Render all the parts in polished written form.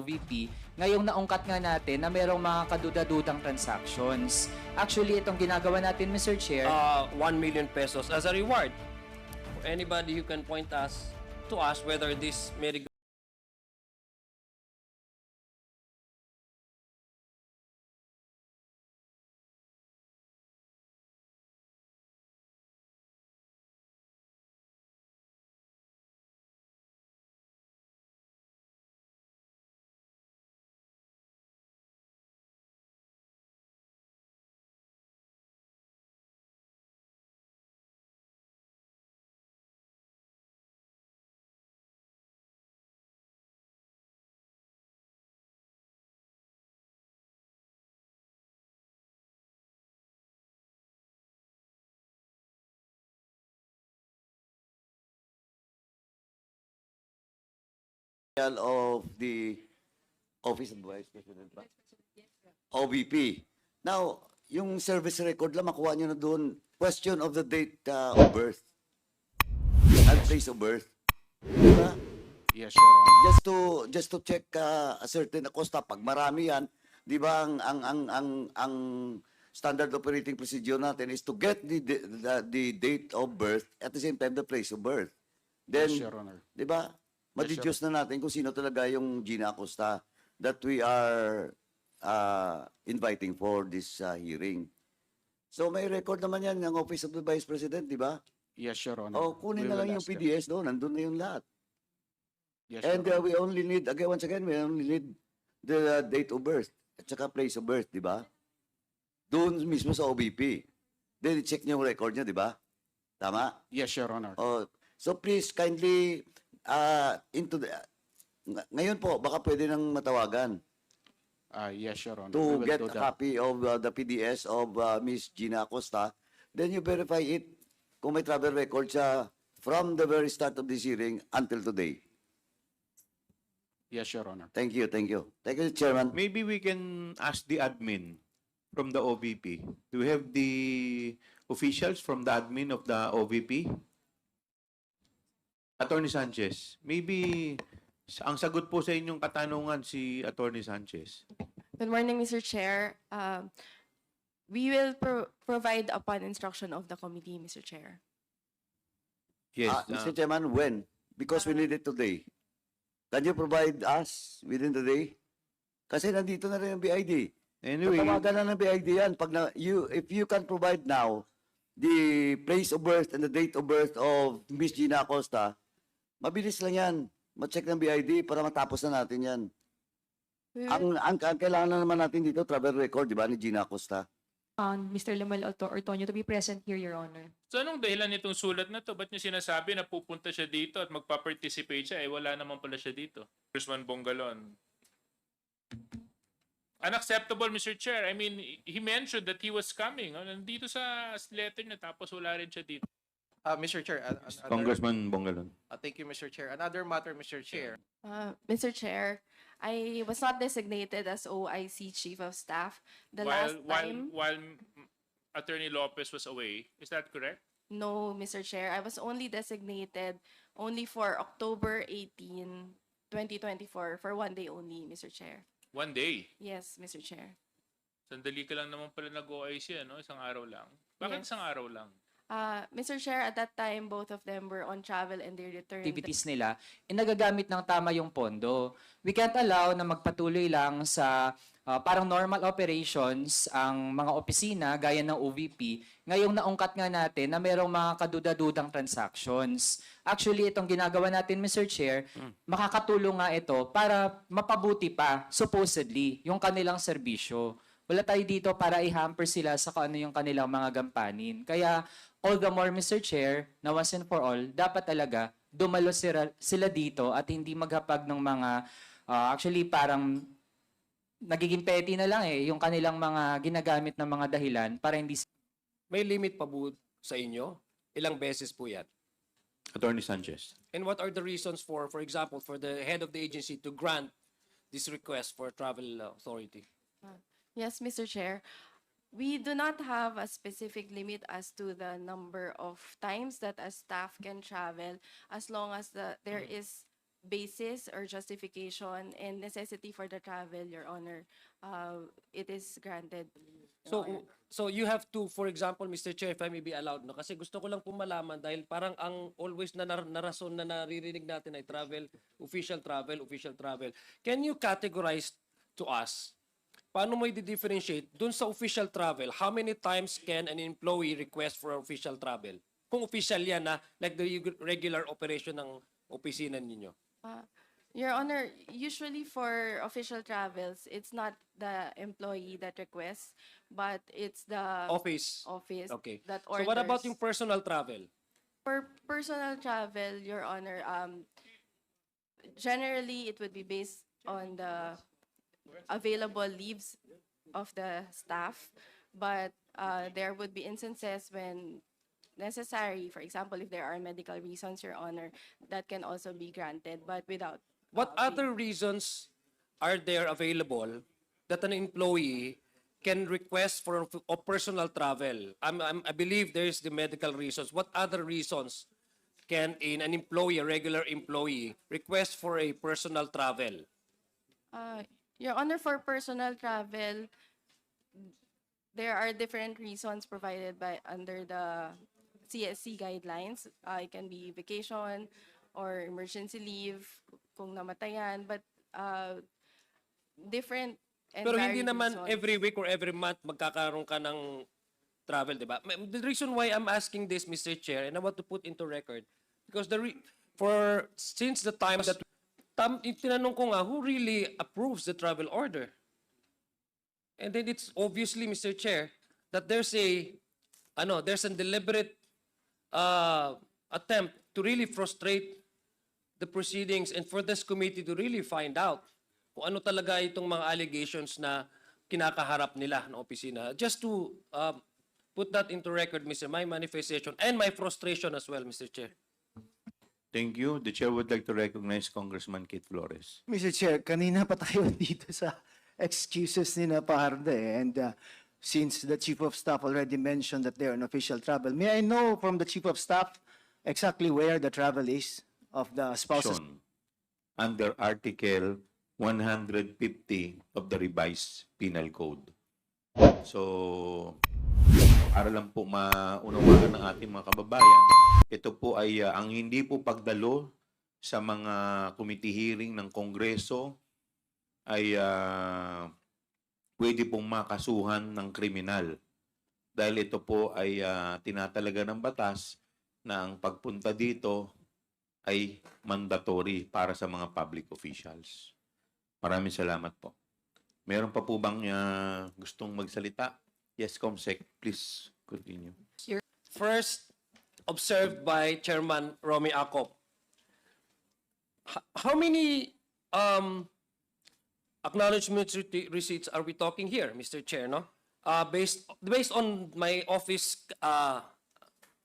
OVP, ngayong naungkat nga natin na merong mga kaduda-dudang transactions. Actually, itong ginagawa natin, Mr. Chair, 1 million pesos as a reward for anybody who can point us to us whether this may of the Office of Vice President ba? OVP. Now, yung service record lang, makuha nyo na doon. Question of the date of birth. And place of birth. Diba? Yes, Your Honor. Just to check a certain Acosta, pag marami yan, di ba ang standard operating procedure natin is to get the date of birth at the same time the place of birth. Then, Yes, Your Honor. di ba, ma-deduce na natin kung sino talaga yung Gina Acosta that we are inviting for this hearing. So may record naman yan ng Office of the Vice President, di ba? Yes, Your Honor. O kunin We na lang will yung ask them. PDS doon, nandun na yung lahat. Yes, And Your Honor. we only need, again, once again, we only need the date of birth at saka place of birth, di ba? Doon mismo sa OBP. Then check niyo yung record niya, di ba? Tama? Yes, Your Honor. Oh, so please kindly ngayon po baka pwede nang matawagan Yes, Your Honor. to We will get do a that. copy of the PDS of Miss Gina Acosta. Then you verify it kung may travel record siya from the very start of this hearing until today. Yes, Your Honor. Thank you, thank you. Thank you, Chairman. Maybe we can ask the admin from the OVP. Do we have the officials from the admin of the OVP? Attorney Sanchez, maybe ang sagot po sa inyong katanungan si Attorney Sanchez. Good morning, Mr. Chair. We will provide upon instruction of the committee, Mr. Chair. Yes. Mr. Chairman, when? Because we need it today. Can you provide us within the day? Kasi nandito na rin ang BID. Anyway, Tatawagan na ng BID yan. If you can provide now the place of birth and the date of birth of Miss Gina Acosta, mabilis lang yan. Ma-check ng BID para matapos na natin yan. Ang kailangan na naman natin dito, travel record, di ba, ni Gina Acosta. Mr. Lemuel Ortonio to be present here, Your Honor. So anong dahilan nitong sulat na to? Ba't niya sinasabi na pupunta siya dito at magpa-participate siya? Eh wala naman pala siya dito. Congressman Bongalon. Unacceptable, Mr. Chair. I mean, he mentioned that he was coming. Nandito sa letter niya tapos wala rin siya dito. Mr. Chair, Congressman Bongalon. thank you, Mr. Chair. Another matter, Mr. Chair. Mr. Chair, I was not designated as OIC Chief of Staff the last time. While Attorney Lopez was away, is that correct? No, Mr. Chair. I was only designated only for October 18, 2024, for 1 day only, Mr. Chair. 1 day. Yes, Mr. Chair. Sandali ka lang naman pala nag-OIC, ano? Isang araw lang. Bakit Yes. isang araw lang? Mr. Chair, at that time, both of them were on travel and they returned. activities nila, nagagamit ng tama yung pondo. We can't allow na magpatuloy lang sa parang normal operations ang mga opisina gaya ng OVP. Ngayong naungkat nga natin na merong mga kaduda-dudang transactions. Actually, itong ginagawa natin, Mr. Chair, makakatulong nga ito para mapabuti pa, supposedly, yung kanilang serbisyo. Wala tayo dito para i-hamper sila sa kung ano yung kanilang mga gampanin. Kaya, all the more, Mr. Chair, na once and for all, dapat talaga dumalo sila dito at hindi maghapag ng mga, actually parang nagiging petty na lang yung kanilang mga ginagamit ng mga dahilan para hindi. may limit pa po sa inyo? Ilang beses po yan? Attorney Sanchez. And what are the reasons for example, for the head of the agency to grant this request for travel authority? Yes, Mr. Chair. We do not have a specific limit as to the number of times that a staff can travel as long as there is basis or justification and necessity for the travel, Your Honor, it is granted. Your Honor. So you have to, for example, Mr. Chair, if I may be allowed, no? Kasi gusto ko lang po malaman dahil parang ang always na narason na naririnig natin ay travel, official travel, official travel. Can you categorize to us, paano mo i-differentiate dun sa official travel, how many times can an employee request for official travel? Kung official yan na, like the regular operation ng opisina ninyo. Your Honor, usually for official travels, it's not the employee that requests, but it's the Office. office Okay. that So orders. what about yung personal travel? For personal travel, Your Honor, generally it would be based on the available leaves of the staff, but there would be instances when necessary, for example, if there are medical reasons, Your Honor, that can also be granted, but without. What other reasons are there available that an employee can request for personal travel? I believe there is the medical reasons. What other reasons can an employee, a regular employee, request for a personal travel? Your Honor, for personal travel, there are different reasons provided by under the CSC guidelines. It can be vacation or emergency leave kung namatayan, but different and Pero hindi varied naman reasons. every week or every month magkakaroon ka ng travel, di ba? The reason why I'm asking this, Mr. Chair, and I want to put into record, because since the time that tinanong ko nga, who really approves the travel order? And then it's obviously, Mr. Chair, that there's a deliberate attempt to really frustrate the proceedings and for this committee to really find out kung ano talaga itong mga allegations na kinakaharap nila ng opisina. Just to put that into record, Mr. My manifestation and my frustration as well, Mr. Chair. Thank you. The chair would like to recognize Congressman Kit Flores. Mr. Chair, kanina pa tayo dito sa excuses ni na Paharde and since the Chief of Staff already mentioned that they're on official travel, may I know from the Chief of Staff exactly where the travel is of the spouses? Shown under Article 150 of the revised penal code. So, para lang po maunawaan ng ating mga kababayan, ito po ay ang hindi po pagdalo sa mga committee hearing ng Kongreso ay pwede pong makasuhan ng kriminal. Dahil ito po ay tinatalaga ng batas na ang pagpunta dito ay mandatory para sa mga public officials. Maraming salamat po. Meron pa po bang gustong magsalita? Yes, Comsec, please continue. First, observed by Chairman Romy Acop. How many acknowledgement receipts are we talking here, Mr. Chair? No, based on my office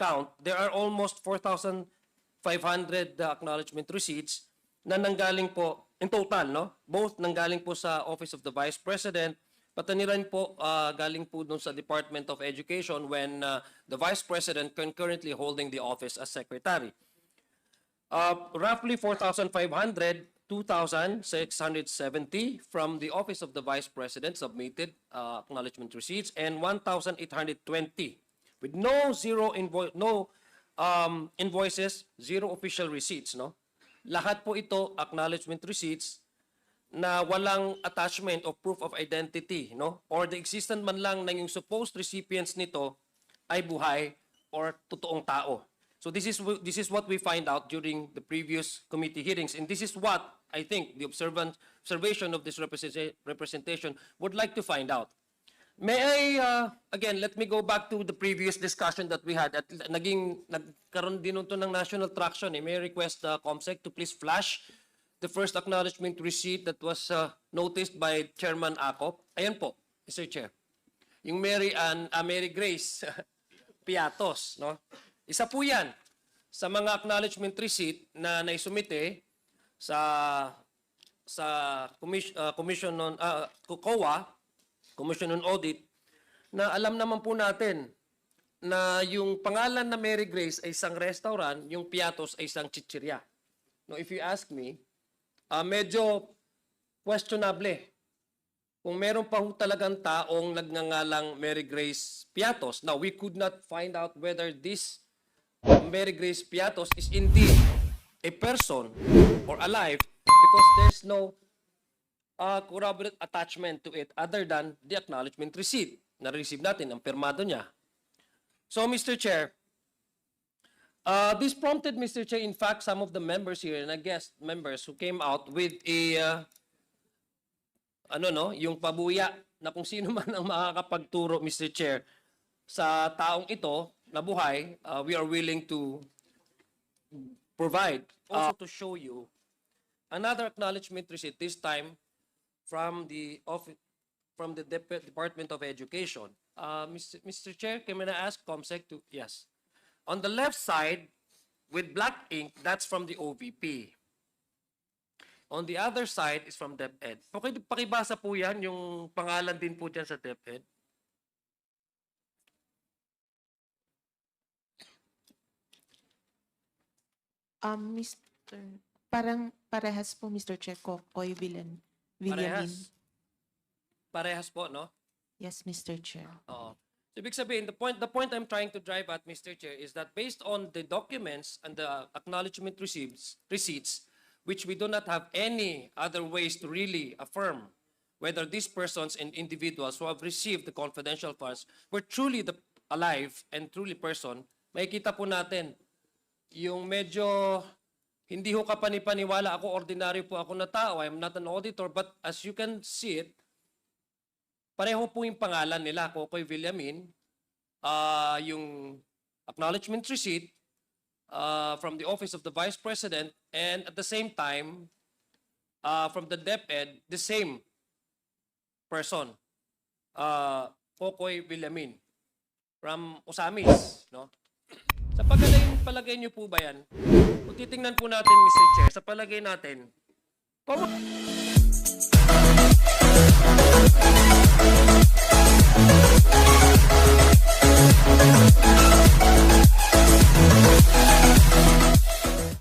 count, there are almost 4,500 acknowledgement receipts na nanggaling po in total, no? Both nanggaling po sa Office of the Vice President, pati rin po galing po dun sa Department of Education when the Vice President concurrently holding the office as Secretary. Roughly 4,500, 2,670 from the Office of the Vice President submitted acknowledgement receipts and 1,820 with no invoices, zero official receipts, no? Lahat po ito acknowledgement receipts na walang attachment of proof of identity, no? Or the existence man lang ng yung supposed recipients nito ay buhay or totoong tao. So this is what we find out during the previous committee hearings, and this is what I think the observation of this representation would like to find out. May I, again, let me go back to the previous discussion that we had. At nagkaroon din ito ng national traction. May I request Comsec to please flash the first acknowledgement receipt that was noticed by Chairman Acop. Ayan po, Mr. Chair. Yung Mary Grace Piatos, no? Isa po yan sa mga acknowledgement receipt na naisumite sa Commission on COA, Commission on Audit, na alam naman po natin na yung pangalan na Mary Grace ay isang restaurant, yung Piatos ay isang chichirya. No, if you ask me, medyo questionable. Kung meron pa ho talagang taong nagngangalang Mary Grace Piatos. Now, we could not find out whether this Mary Grace Piatos is indeed a person or alive because there's no corroborative attachment to it other than the acknowledgement receipt na receive natin, ang pirmado niya. So, Mr. Chair, this prompted, Mr. Chair, in fact, some of the members here and guest members who came out with a yung pabuya na kung sino man ang makakapagturo, Mr. Chair, sa taong ito na buhay, we are willing to provide. Also to show you another acknowledgement receipt, this time from the Department of Education. Mr. Chair, can I ask COMSEC to, yes. On the left side, with black ink, that's from the OVP. On the other side is from DepEd. Pakibasa po yan, yung pangalan din po dyan sa DepEd. Parang parehas po, Mr. Chair, Kokoy Villamin. Parehas po, no? Yes, Mr. Chair. Oo. So, ibig sabihin, the point I'm trying to drive at, Mr. Chair, is that based on the documents and the acknowledgement receipts, which we do not have any other ways to really affirm whether these persons and individuals who have received the confidential funds were truly alive and truly person, makikita po natin yung medyo hindi ho kapanipaniwala ako, ordinaryo po ako na tao, I'm not an auditor, but as you can see it, pareho po yung pangalan nila, Kokoy Villamin, yung acknowledgement receipt, from the Office of the Vice President, and at the same time, from the DepEd, the same person, Kokoy Villamin, from Osamis, no? Sa palagay niyo po ba yan? Kung titingnan po natin, Mr. Chair, sa palagay natin,